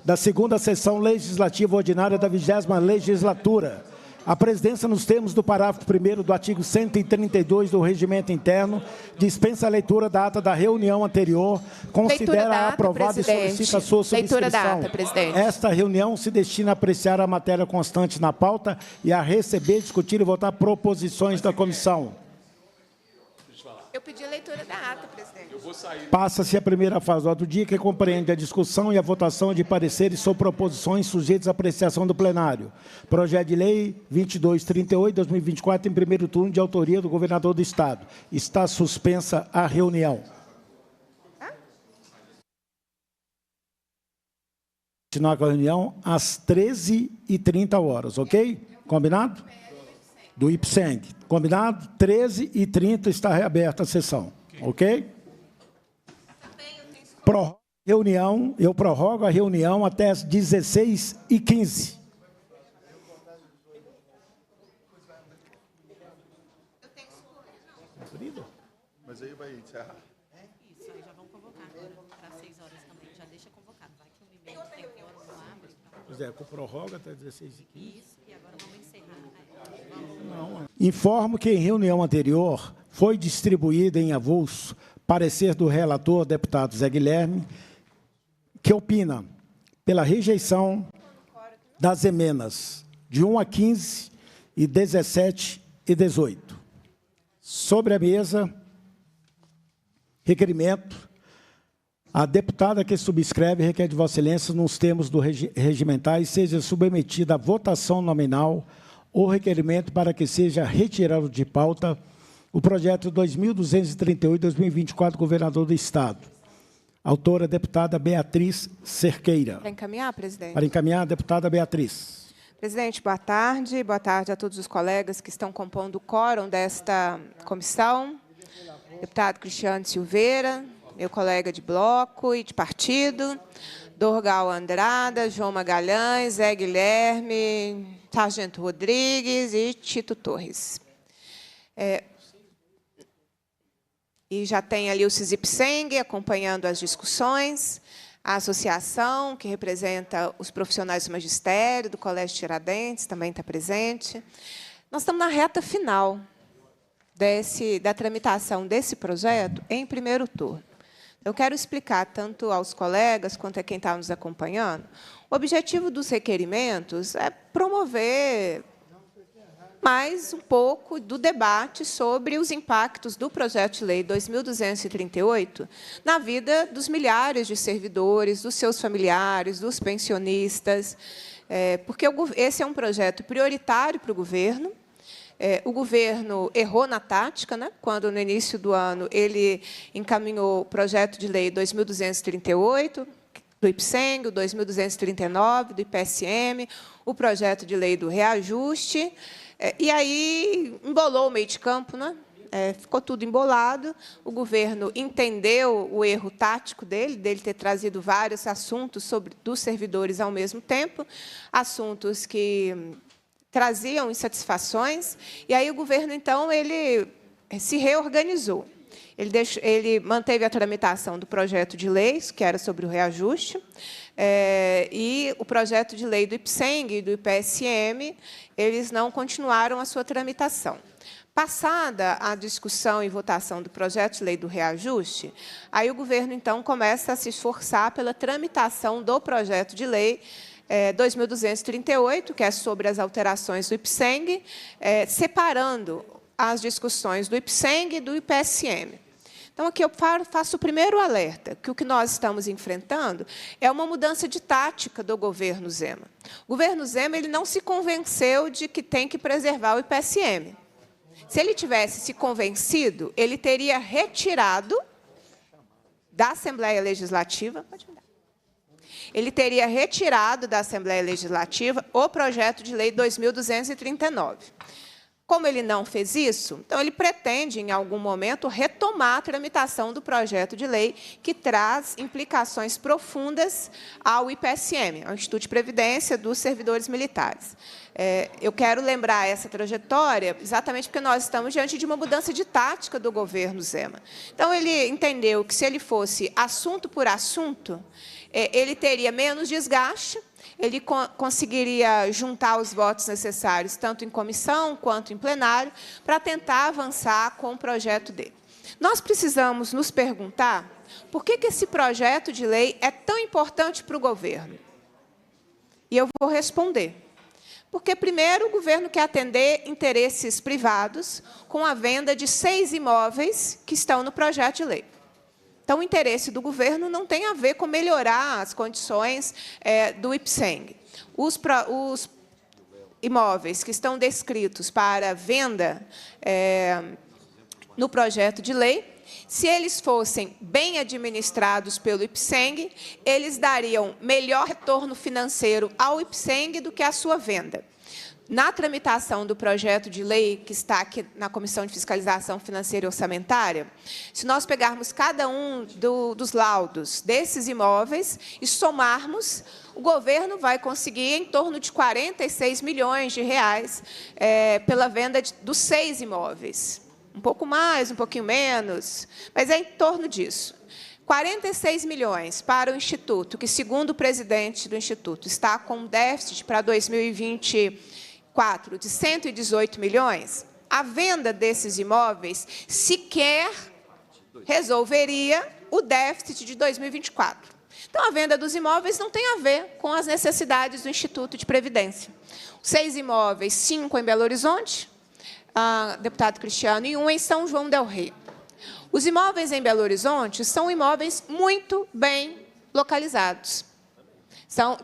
da segunda sessão legislativa ordinária da 20ª legislatura. A presidência, nos termos do parágrafo 1º do artigo 132 do Regimento Interno, dispensa a leitura da ata da reunião anterior, considera aprovada e solicita a sua subscrição. Leitura da ata, presidente. Esta reunião se destina a apreciar a matéria constante na pauta e a receber, discutir e votar proposições da comissão. Eu pedi a leitura da ata, presidente. Passa-se a primeira fase do ato do dia, que compreende a discussão e a votação de pareceres sobre proposições sujeitas à apreciação do plenário. Projeto de Lei 2238, 2024, em primeiro turno, de autoria do governador do Estado. Está suspensa a reunião. Continuar com a reunião às 13h30, ok? Combinado? Do IPSENG. Combinado? 13h30 está reaberta a sessão. Ok? Eu prorrogo a reunião até as 16h15. Mas aí vai encerrar. Isso, aí já vão convocar agora para 6 horas também. Já deixa convocado. Vai que o e-mail tem que hora não abre. Pois é, prorroga até 16h15. Isso, e agora vamos encerrar. Informo que em reunião anterior foi distribuída em avulso parecer do relator, deputado Zé Guilherme, que opina pela rejeição das emendas de 1 a 15 e 17 e 18. Sobre a mesa, requerimento. A deputada que subscreve requer de Vossa Excelência, nos termos do regimentais, seja submetida à votação nominal o requerimento para que seja retirado de pauta o projeto 2238-2024, governador do Estado. Autora, deputada Beatriz Cerqueira. Para encaminhar, presidente? Para encaminhar, deputada Beatriz. Presidente, boa tarde. Boa tarde a todos os colegas que estão compondo o quórum desta comissão. Deputado Cristiano Silveira, meu colega de bloco e de partido, Dorgal Andrada, João Magalhães, Zé Guilherme, Sargento Rodrigues e Tito Torres. E já tem ali o CISIPSENG acompanhando as discussões, a associação, que representa os profissionais do magistério, do Colégio Tiradentes, também está presente. Nós estamos na reta final da tramitação desse projeto em primeiro turno. Eu quero explicar tanto aos colegas quanto a quem está nos acompanhando. O objetivo dos requerimentos é promover mais um pouco do debate sobre os impactos do projeto de lei 2238 na vida dos milhares de servidores, dos seus familiares, dos pensionistas, porque esse é um projeto prioritário para o governo. O governo errou na tática, né, quando, no início do ano, ele encaminhou o projeto de lei 2238, do IPSENG, o 2239, do IPSM, o projeto de lei do reajuste, e aí embolou o meio de campo, né? Ficou tudo embolado. O governo entendeu o erro tático dele ter trazido vários assuntos dos servidores ao mesmo tempo, assuntos que traziam insatisfações, e aí o governo, então, ele se reorganizou. Ele manteve a tramitação do projeto de lei, que era sobre o reajuste, e o projeto de lei do IPSENG e do IPSM, eles não continuaram a sua tramitação. Passada a discussão e votação do projeto de lei do reajuste, aí o governo, então, começa a se esforçar pela tramitação do projeto de lei 2238, que é sobre as alterações do IPSENG, separando as discussões do IPSENG e do IPSM. Então, aqui eu faço o primeiro alerta, que o que nós estamos enfrentando é uma mudança de tática do governo Zema. O governo Zema ele não se convenceu de que tem que preservar o IPSM. Se ele tivesse se convencido, ele teria retirado da Assembleia Legislativa... Ele teria retirado da Assembleia Legislativa o projeto de lei 2239. Como ele não fez isso, então ele pretende, em algum momento, retomar a tramitação do projeto de lei que traz implicações profundas ao IPSM, ao Instituto de Previdência dos Servidores Militares. Eu quero lembrar essa trajetória exatamente porque nós estamos diante de uma mudança de tática do governo Zema. Então, ele entendeu que, se ele fosse assunto por assunto, ele teria menos desgaste, ele conseguiria juntar os votos necessários, tanto em comissão quanto em plenário, para tentar avançar com o projeto dele. Nós precisamos nos perguntar por que esse projeto de lei é tão importante para o governo. E eu vou responder. Porque, primeiro, o governo quer atender interesses privados com a venda de 6 imóveis que estão no projeto de lei. Então, o interesse do governo não tem a ver com melhorar as condições do IPSENG. Os imóveis que estão descritos para venda no projeto de lei, se eles fossem bem administrados pelo IPSENG, eles dariam melhor retorno financeiro ao IPSENG do que a sua venda. Na tramitação do projeto de lei, que está aqui na Comissão de Fiscalização Financeira e Orçamentária, se nós pegarmos cada um dos laudos desses imóveis e somarmos, o governo vai conseguir em torno de 46 milhões de reais pela venda dos 6 imóveis. Um pouco mais, um pouquinho menos, mas é em torno disso. 46 milhões para o Instituto, que, segundo o presidente do Instituto, está com um déficit para 2024 de 118 milhões, a venda desses imóveis sequer resolveria o déficit de 2024. Então, a venda dos imóveis não tem a ver com as necessidades do Instituto de Previdência. 6 imóveis, 5 em Belo Horizonte, deputado Cristiano, e 1 em São João del Rei. Os imóveis em Belo Horizonte são imóveis muito bem localizados.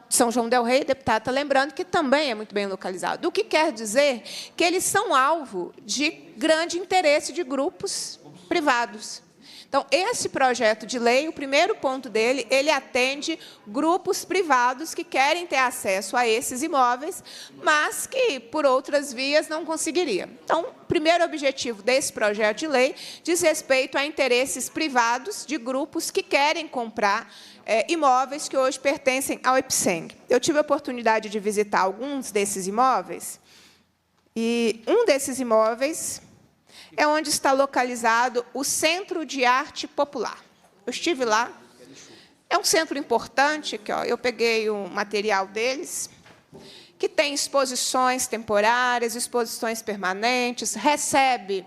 São João del Rei, deputado, está lembrando que também é muito bem localizado. O que quer dizer que eles são alvo de grande interesse de grupos privados. Então, esse projeto de lei, o primeiro ponto dele, ele atende grupos privados que querem ter acesso a esses imóveis, mas que, por outras vias, não conseguiriam. Então, o primeiro objetivo desse projeto de lei diz respeito a interesses privados de grupos que querem comprar imóveis que hoje pertencem ao IPSENG. Eu tive a oportunidade de visitar alguns desses imóveis, e um desses imóveis é onde está localizado o Centro de Arte Popular. Eu estive lá. É um centro importante, que eu peguei o material deles, que tem exposições temporárias, exposições permanentes, recebe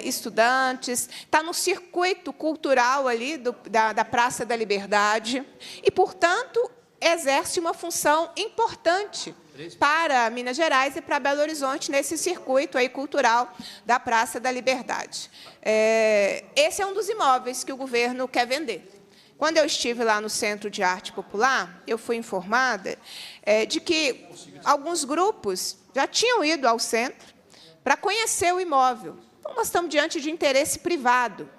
estudantes, está no circuito cultural ali da Praça da Liberdade e, portanto, exerce uma função importante para Minas Gerais e para Belo Horizonte, nesse circuito aí cultural da Praça da Liberdade. Esse é um dos imóveis que o governo quer vender. Quando eu estive lá no Centro de Arte Popular, eu fui informada de que alguns grupos já tinham ido ao centro para conhecer o imóvel. Então, nós estamos diante de interesse privado.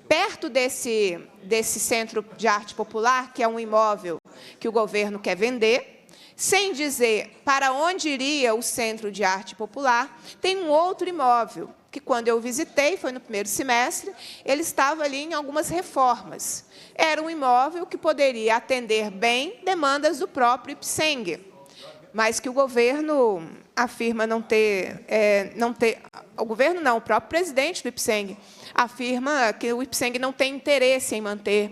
Perto desse Centro de Arte Popular, que é um imóvel que o governo quer vender, sem dizer para onde iria o Centro de Arte Popular, tem um outro imóvel, que, quando eu visitei, foi no primeiro semestre, ele estava ali em algumas reformas. Era um imóvel que poderia atender bem demandas do próprio IPSENG, mas que o governo afirma não ter... o governo não, o próprio presidente do IPSENG afirma que o IPSENG não tem interesse em manter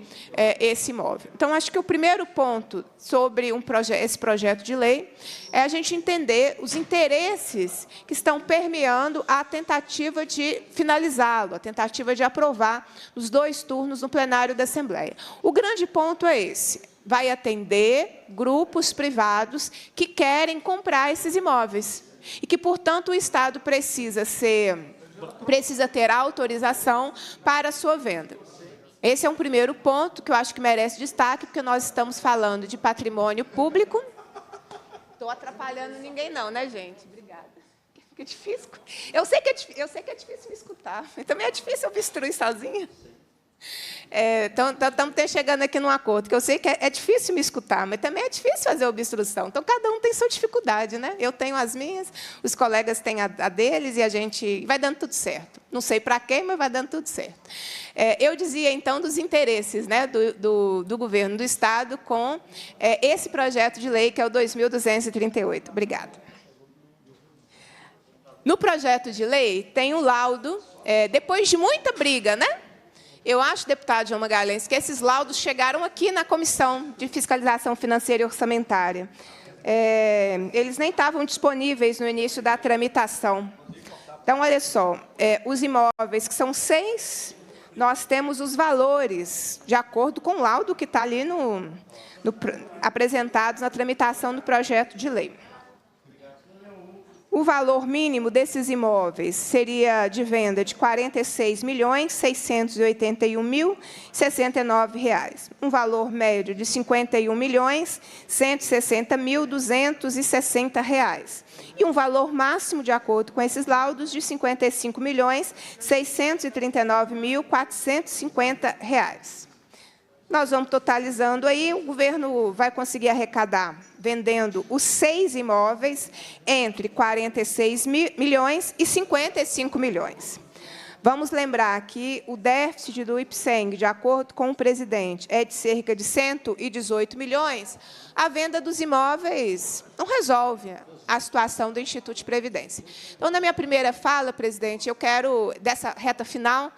esse imóvel. Então, acho que o primeiro ponto sobre esse projeto de lei é a gente entender os interesses que estão permeando a tentativa de finalizá-lo, a tentativa de aprovar os 2 turnos no plenário da Assembleia. O grande ponto é esse: vai atender grupos privados que querem comprar esses imóveis e que, portanto, o Estado precisa ter autorização para a sua venda. Esse é um primeiro ponto que eu acho que merece destaque, porque nós estamos falando de patrimônio público. Estou atrapalhando ninguém não, né, gente? Obrigada. Fica difícil. Eu sei que é difícil me escutar. Também é difícil obstruir sozinha. Então, estamos chegando aqui num acordo, que eu sei que é difícil me escutar, mas também é difícil fazer obstrução. Então, cada um tem sua dificuldade, né? Eu tenho as minhas, os colegas têm a deles, e a gente vai dando tudo certo. Não sei para quem, mas vai dando tudo certo. Eu dizia, então, dos interesses, né, do governo do Estado com esse projeto de lei, que é o 2.238. Obrigada. No projeto de lei, tem um laudo, depois de muita briga, né? Eu acho, deputado João Magalhães, que esses laudos chegaram aqui na Comissão de Fiscalização Financeira e Orçamentária. Eles nem estavam disponíveis no início da tramitação. Então, olha só, os imóveis, que são 6, nós temos os valores, de acordo com o laudo que está ali apresentados na tramitação do projeto de lei. O valor mínimo desses imóveis seria de venda de R$ 46.681.069. Um valor médio de R$ 51.160.260. E um valor máximo, de acordo com esses laudos, de R$ 55.639.450. Nós vamos totalizando aí, o governo vai conseguir arrecadar, vendendo os 6 imóveis, entre 46 milhões e 55 milhões. Vamos lembrar que o déficit do IPSENG, de acordo com o presidente, é de cerca de 118 milhões. A venda dos imóveis não resolve a situação do Instituto de Previdência. Então, na minha primeira fala, presidente, eu quero, dessa reta final,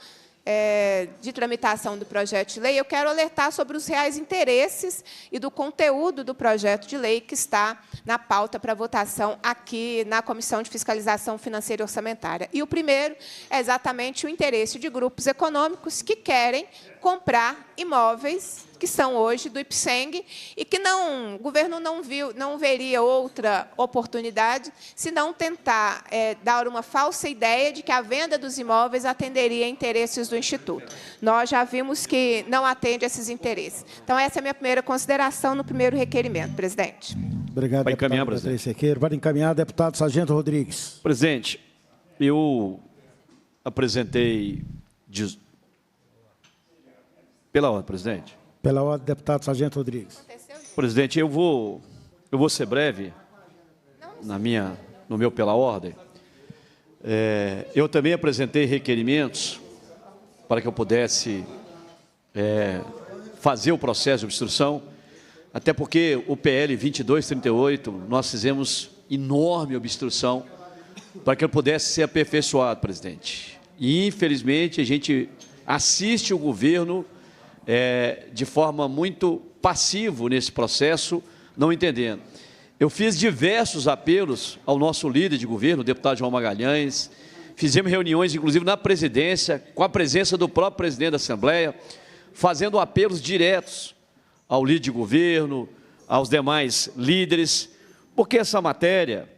de tramitação do projeto de lei, eu quero alertar sobre os reais interesses e do conteúdo do projeto de lei que está na pauta para votação aqui na Comissão de Fiscalização Financeira e Orçamentária. E o primeiro é exatamente o interesse de grupos econômicos que querem comprar imóveis que são hoje do IPSENG e que o governo não veria outra oportunidade se não tentar dar uma falsa ideia de que a venda dos imóveis atenderia a interesses do Instituto. Nós já vimos que não atende a esses interesses. Então, essa é a minha primeira consideração no primeiro requerimento, presidente. Obrigado, vai encaminhar, deputado presidente. Sequeiro. Vai encaminhar, deputado Sargento Rodrigues. Presidente, eu apresentei... Pela ordem, presidente. Pela ordem, deputado Sargento Rodrigues. Presidente, eu vou ser breve no meu pela ordem. Eu também apresentei requerimentos para que eu pudesse fazer o processo de obstrução, até porque o PL 2238, nós fizemos enorme obstrução para que ele pudesse ser aperfeiçoado, presidente. E, infelizmente, a gente assiste o governo de forma muito passiva nesse processo, não entendendo. Eu fiz diversos apelos ao nosso líder de governo, o deputado João Magalhães, fizemos reuniões, inclusive, na presidência, com a presença do próprio presidente da Assembleia, fazendo apelos diretos ao líder de governo, aos demais líderes, porque essa matéria,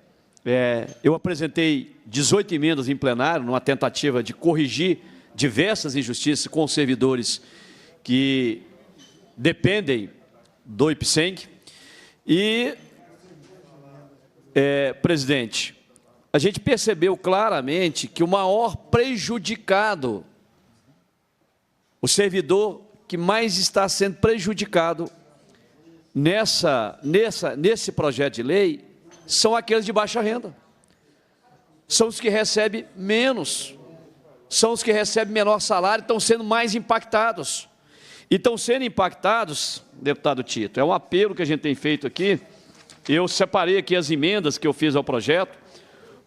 eu apresentei 18 emendas em plenário, numa tentativa de corrigir diversas injustiças com os servidores que dependem do IPSENG. E, presidente, a gente percebeu claramente que o maior prejudicado, o servidor que mais está sendo prejudicado nesse projeto de lei, são aqueles de baixa renda. São os que recebem menos, são os que recebem menor salário, estão sendo mais impactados. E estão sendo impactados, deputado Tito, é um apelo que a gente tem feito aqui. Eu separei aqui as emendas que eu fiz ao projeto,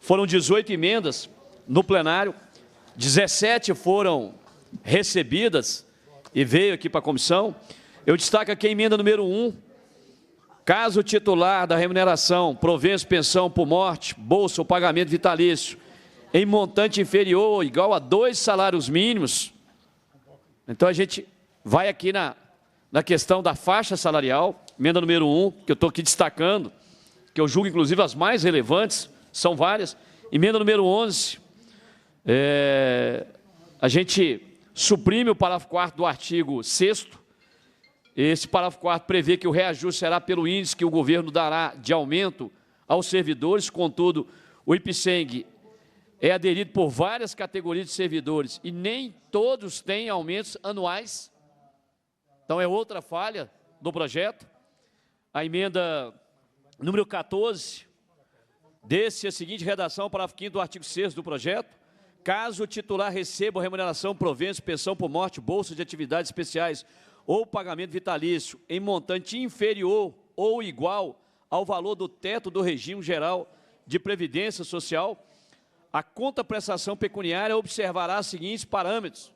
foram 18 emendas no plenário, 17 foram recebidas e veio aqui para a comissão. Eu destaco aqui a emenda número 1, caso o titular da remuneração, provença, pensão por morte, bolsa ou pagamento vitalício, em montante inferior ou igual a 2 salários mínimos, então a gente vai aqui na questão da faixa salarial, emenda número 1, que eu estou aqui destacando, que eu julgo, inclusive, as mais relevantes, são várias. Emenda número 11, a gente suprime o parágrafo 4º do artigo 6º. Esse parágrafo 4º prevê que o reajuste será pelo índice que o governo dará de aumento aos servidores, contudo, o IPSENG é aderido por várias categorias de servidores e nem todos têm aumentos anuais. Então, é outra falha do projeto. A emenda número 14, desse a seguinte redação, parágrafo 5º do artigo 6º do projeto. Caso o titular receba remuneração, provença, pensão por morte, bolsa de atividades especiais ou pagamento vitalício em montante inferior ou igual ao valor do teto do regime geral de previdência social, a contraprestação pecuniária observará os seguintes parâmetros.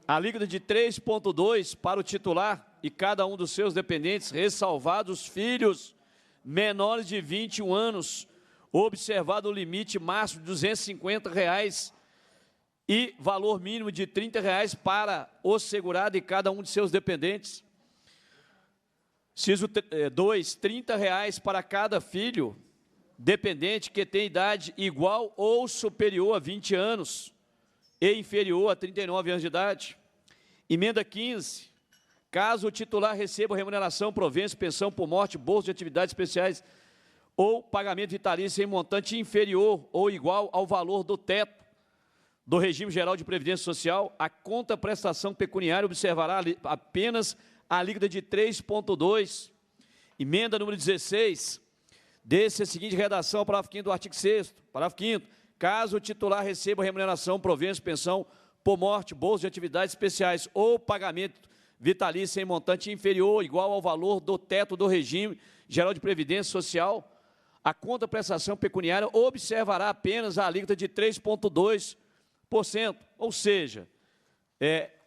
a alíquota de 3,2 para o titular e cada um dos seus dependentes, ressalvados os filhos menores de 21 anos, observado o limite máximo de R$ 250 e valor mínimo de R$ 30 para o segurado e cada um de seus dependentes. Inciso 2, R$ 30 para cada filho dependente que tem idade igual ou superior a 20 anos e inferior a 39 anos de idade. Emenda 15, caso o titular receba remuneração, provência, pensão por morte, bolsa de atividades especiais ou pagamento vitalício em montante inferior ou igual ao valor do teto do regime geral de previdência social, a contraprestação pecuniária observará apenas a alíquota de 3,2. Emenda número 16, desse a seguinte redação ao parágrafo 5º do artigo 6º. Parágrafo 5º. Caso o titular receba remuneração, provência, pensão por morte, bolsa de atividades especiais ou pagamento vitalício em montante inferior ou igual ao valor do teto do regime geral de previdência social, a contraprestação pecuniária observará apenas a alíquota de 3,2%. Ou seja,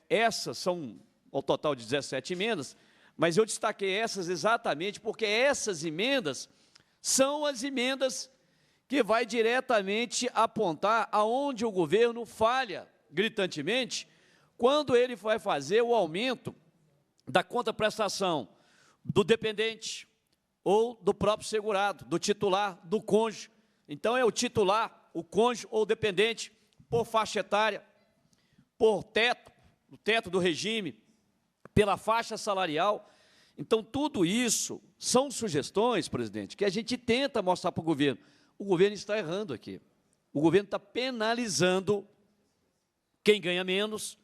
essas são ao total de 17 emendas, mas eu destaquei essas exatamente porque essas emendas são as emendas que vai diretamente apontar aonde o governo falha gritantemente quando ele vai fazer o aumento da contraprestação do dependente ou do próprio segurado, do titular, do cônjuge. Então, é o titular, o cônjuge ou o dependente por faixa etária, por teto, o teto do regime, pela faixa salarial. Então, tudo isso são sugestões, presidente, que a gente tenta mostrar para o governo. O governo está errando aqui. O governo está penalizando quem ganha menos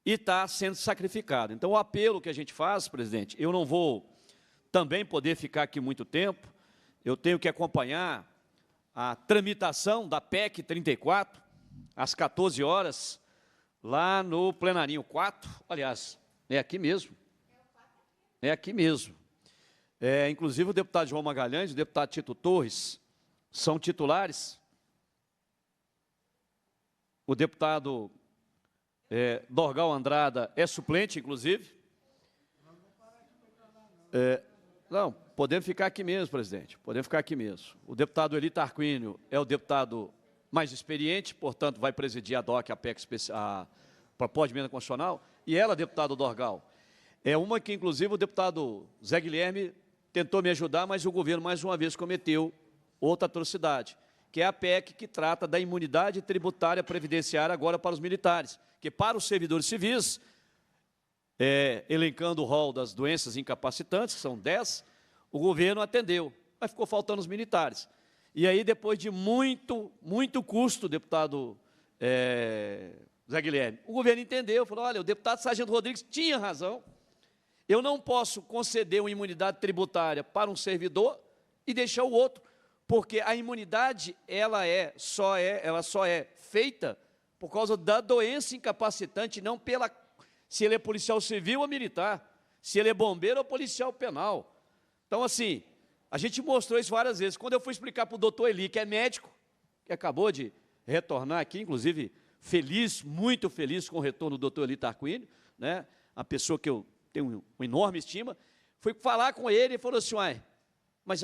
e está sendo sacrificado. Então, o apelo que a gente faz, presidente, eu não vou também poder ficar aqui muito tempo, eu tenho que acompanhar a tramitação da PEC 34, às 14 horas, lá no plenarinho 4, aliás, é aqui mesmo. É aqui mesmo. Inclusive, o deputado João Magalhães e o deputado Tito Torres são titulares. O deputado Dorgal Andrada é suplente, inclusive. Não, podemos ficar aqui mesmo, presidente, podemos ficar aqui mesmo. O deputado Eli Tarquínio é o deputado mais experiente, portanto, vai presidir a DOC, a PEC, a proposta de emenda constitucional, e ela, deputado Dorgal, é uma que, inclusive, o deputado Zé Guilherme tentou me ajudar, mas o governo, mais uma vez, cometeu outra atrocidade, que é a PEC que trata da imunidade tributária previdenciária agora para os militares, que para os servidores civis, elencando o rol das doenças incapacitantes, que são 10, o governo atendeu, mas ficou faltando os militares. E aí, depois de muito custo, deputado Zé Guilherme, o governo entendeu, falou, olha, o deputado Sargento Rodrigues tinha razão, eu não posso conceder uma imunidade tributária para um servidor e deixar o outro, porque a imunidade ela só é feita por causa da doença incapacitante, não pela se ele é policial civil ou militar, se ele é bombeiro ou policial penal. Então, assim, a gente mostrou isso várias vezes. Quando eu fui explicar para o doutor Eli, que é médico, que acabou de retornar aqui, inclusive feliz, muito feliz com o retorno do doutor Eli Tarquínio, né? A pessoa que eu tenho uma enorme estima, fui falar com ele e falou assim, uai, mas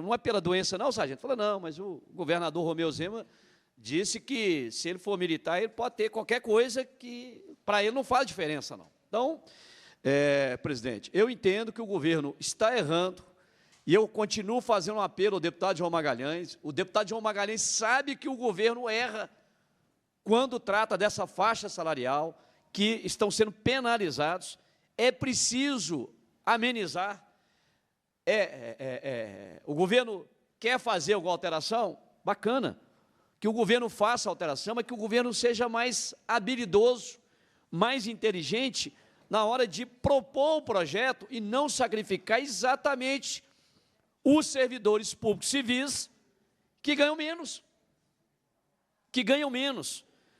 não é pela doença não, sargento? Falou, não, mas o governador Romeu Zema disse que se ele for militar, ele pode ter qualquer coisa que para ele não faz diferença, não. Então, presidente, eu entendo que o governo está errando e eu continuo fazendo um apelo ao deputado João Magalhães. O deputado João Magalhães sabe que o governo erra quando trata dessa faixa salarial, que estão sendo penalizados. É preciso amenizar. O governo quer fazer alguma alteração? Bacana. Que o governo faça a alteração, mas que o governo seja mais habilidoso, mais inteligente na hora de propor o projeto e não sacrificar exatamente os servidores públicos civis que ganham menos.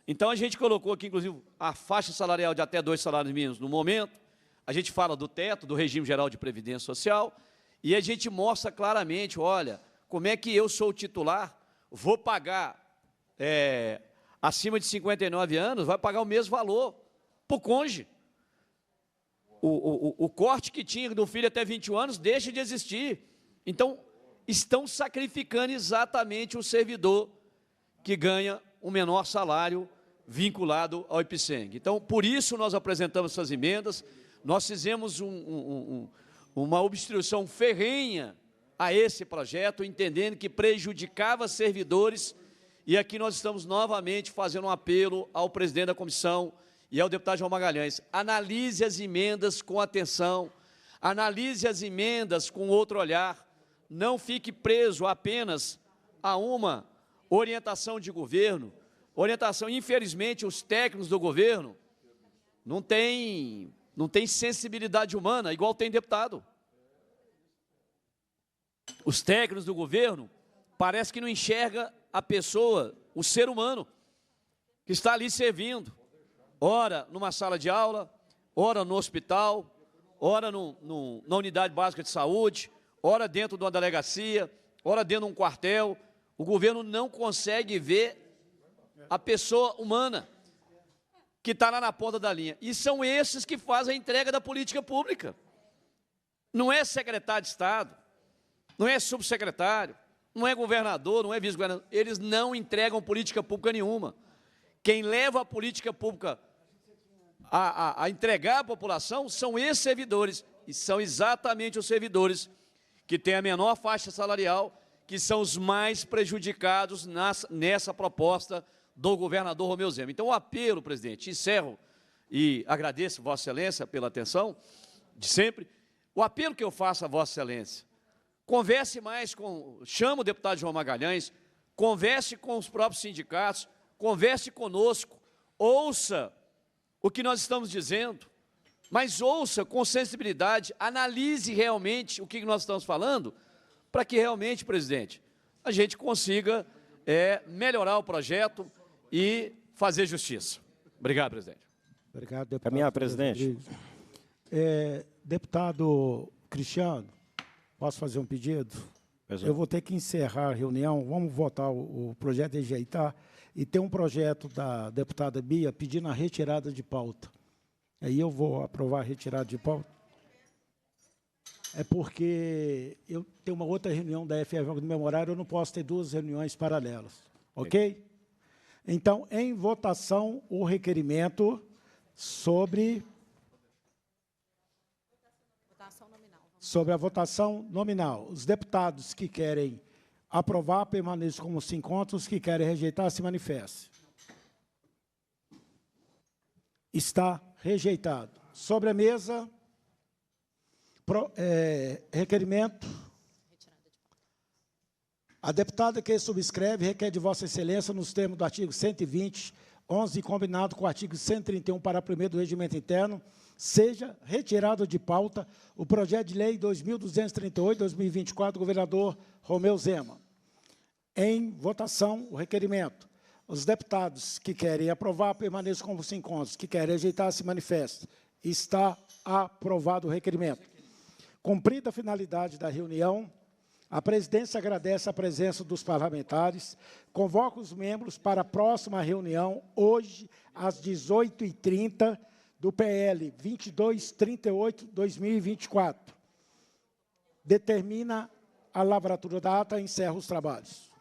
Então, a gente colocou aqui, inclusive, a faixa salarial de até 2 salários mínimos no momento. A gente fala do teto, do regime geral de previdência social, e a gente mostra claramente, olha, como é que eu sou o titular, vou pagar acima de 59 anos, vai pagar o mesmo valor para o cônjuge. O corte que tinha do filho até 21 anos deixa de existir. Então, estão sacrificando exatamente o servidor que ganha um menor salário vinculado ao IPSENG. Então, por isso nós apresentamos essas emendas, nós fizemos uma obstrução ferrenha a esse projeto, entendendo que prejudicava servidores, e aqui nós estamos novamente fazendo um apelo ao presidente da comissão e ao deputado João Magalhães: analise as emendas com atenção, analise as emendas com outro olhar, não fique preso apenas a uma orientação de governo, orientação, infelizmente, os técnicos do governo não têm sensibilidade humana, igual tem deputado. Os técnicos do governo parece que não enxerga a pessoa, o ser humano, que está ali servindo, ora numa sala de aula, ora no hospital, ora na unidade básica de saúde, ora dentro de uma delegacia, ora dentro de um quartel. O governo não consegue ver a pessoa humana que está lá na ponta da linha. E são esses que fazem a entrega da política pública. Não é secretário de Estado, não é subsecretário, não é governador, não é vice-governador. Eles não entregam política pública nenhuma. Quem leva a política pública a entregar à população são esses servidores. E são exatamente os servidores que têm a menor faixa salarial, que são os mais prejudicados nessa proposta do governador Romeu Zema. Então, o apelo, presidente, encerro e agradeço Vossa Excelência pela atenção de sempre. O apelo que eu faço a Vossa Excelência: converse mais chama o deputado João Magalhães, converse com os próprios sindicatos, converse conosco, ouça o que nós estamos dizendo, mas ouça com sensibilidade, analise realmente o que nós estamos falando, para que realmente, presidente, a gente consiga melhorar o projeto e fazer justiça. Obrigado, presidente. Obrigado, deputado. Caminhar, presidente. Deputado Cristiano, posso fazer um pedido? Eu vou ter que encerrar a reunião, vamos votar o projeto e rejeitar, e tem um projeto da deputada Bia pedindo a retirada de pauta. Aí eu vou aprovar a retirada de pauta. É porque eu tenho uma outra reunião da FF no meu horário, eu não posso ter duas reuniões paralelas. Ok? Então, em votação, o requerimento sobre a votação nominal. Os deputados que querem aprovar, permaneçam como se encontram. Os que querem rejeitar, se manifestem. Está rejeitado. Sobre a mesa, requerimento. A deputada que subscreve requer de Vossa Excelência, nos termos do artigo 120, 11, combinado com o artigo 131, parágrafo 1º do Regimento Interno, seja retirado de pauta o projeto de lei 2238/2024 do governador Romeu Zema. Em votação, o requerimento. Os deputados que querem aprovar, permaneçam como se encontram. Os que querem rejeitar, se manifestem. Está aprovado o requerimento. Cumprida a finalidade da reunião, a presidência agradece a presença dos parlamentares, convoca os membros para a próxima reunião, hoje, às 18h30, do PL 2238/2024. Determina a lavratura da ata e encerra os trabalhos.